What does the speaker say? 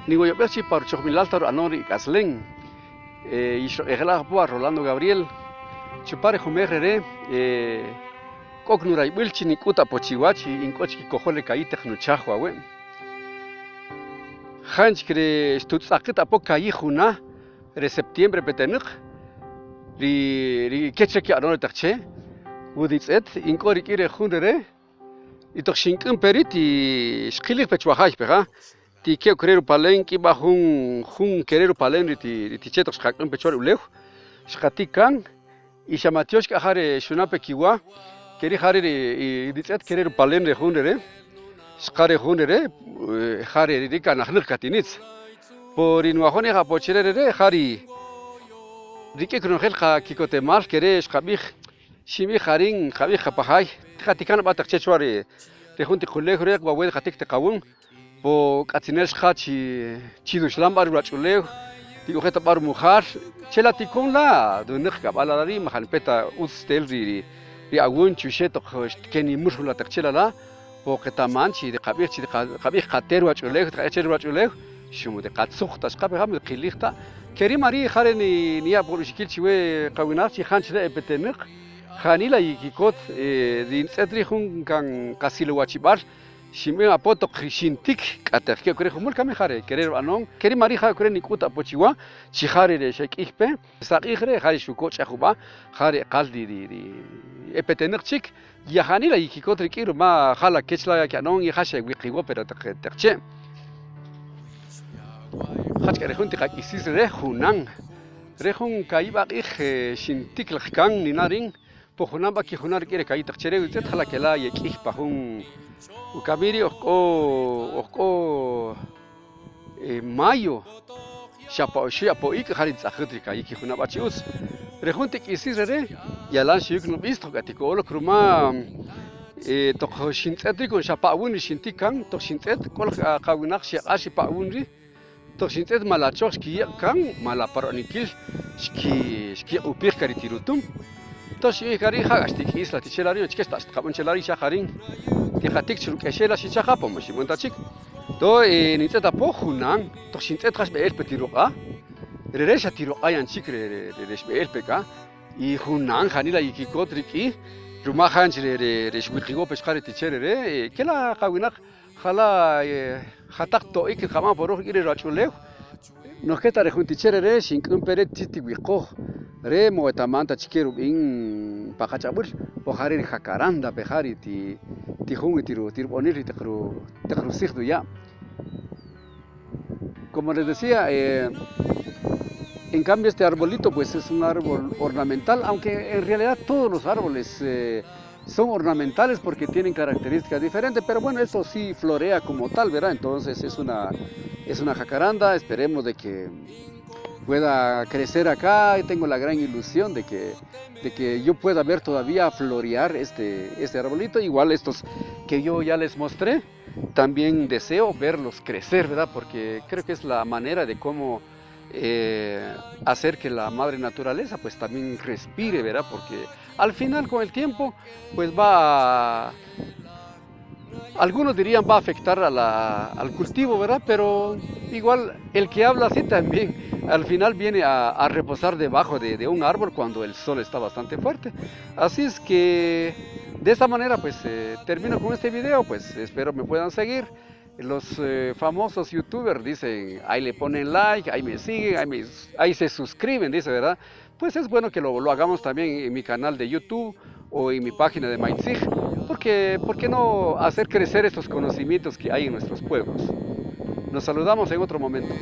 Nigo yo pechi par chokmilaltar anori kaslen. Isho egla Rolando Gabriel. Chupare jumerere. Koknuray wilchi nikuta pochiwachi inkochki kojole kaite khnuchahwa we. Hanch kre stutzakita pokai juna re septiembre petenuk. Ri kecheki anori takche. Wuditzet inkori kire junere. Itoch shinkun periti shkilik pechwahaj pega. Ti keo querer palen ki ba jun querer palen ti chetos hakun pechor ulew. Shkatikan y shamatiosh ka hare shunape kiwa. Keri hare ditzet querer palen re junere. Shkare junere hare rika nahnuk katinitz. Por inuajone ha pocherere hari rike kronjel ka kikote mal kere shkabih shimi harin khabih kapahai. Khatikan batak chechwari te junti khule khurek ba wed khatik te qawun. Po katzinel schachi chidush lambar rachulew digo jeta bar mujar chela tikon la dunig kabaladari mahalpeta ustel ri agun chusheto keni mushula takchela la po ketamanchi de qabih qateru rachulew qacheru rachulew shumu de qatsukh tashqab ham qilikhta keri mari khareni niya bolishkil chiwe qawinarchi khanchre epetenik khanila yikikot din tsetri khun kan kasilo wachibar Shime apoto krishintik katerke kure humul kame khare querer anon keri marija kure nikuta pochiwa chihare re shekihpe saqihre khari shuko chahuba khare qaldi di epetenirchik yahani la yikikotri kiru ma khala kechla ya anon yahashe wiqiwo pero terche khach kare hunti qak isis re hunan re hun kaiba ih shintik lkhkan ninarin po hunan ba ki hunar kire kai tachere utet khala kela yekih pahun Ukamiri oko mayo shapo ik harit zakhutrika iki khuna bachius rejuntik isirere yalan shik no bisto gatiko olo kruma to khoshintet kon shapawun shintikan to shintet kol qawinaq shiqashi pawunri to shintet malachox ki kan malaparonikil shki upir karitirutum to shi kari khagashtik isla tichelari chkestas qabuncelari shaharin Tihatik churuk eshela si chahapo moshi montachik. To nitzeta pojunan, to shintet has beel petiroka. Reresha tiroka yan chikre reresh beel peka. Y junan hanila yikikotriki. Rumahan chire reshwikigo pescare tichere. Kela kawinak hala hatak to ik kama poro ire rachulew. No keta rejuntichere re shinkun peret titiwiko. Re moetamanta chikeru in pakachabur. Pohari jacaranda pejari tijun tiro bonir te crucirdo ya. Como les decía, en cambio este arbolito pues es un árbol ornamental, aunque en realidad todos los árboles son ornamentales porque tienen características diferentes, pero bueno, esto sí florea como tal, ¿verdad? Entonces es una jacaranda, esperemos de que pueda crecer acá y tengo la gran ilusión de que yo pueda ver todavía florear este arbolito, igual estos que yo ya les mostré, también deseo verlos crecer, ¿verdad? Porque creo que es la manera de cómo hacer que la madre naturaleza pues también respire, ¿verdad? Porque al final con el tiempo pues algunos dirían va a afectar al cultivo, ¿verdad? Pero igual el que habla así también al final viene a reposar debajo de un árbol cuando el sol está bastante fuerte. Así es que de esta manera pues termino con este video, pues espero me puedan seguir. Los famosos youtubers dicen, ahí le ponen like, ahí me siguen, ahí se suscriben, dice, ¿verdad? Pues es bueno que lo hagamos también en mi canal de YouTube o en mi página de Maitzig, porque ¿por qué no hacer crecer estos conocimientos que hay en nuestros pueblos? Nos saludamos en otro momento.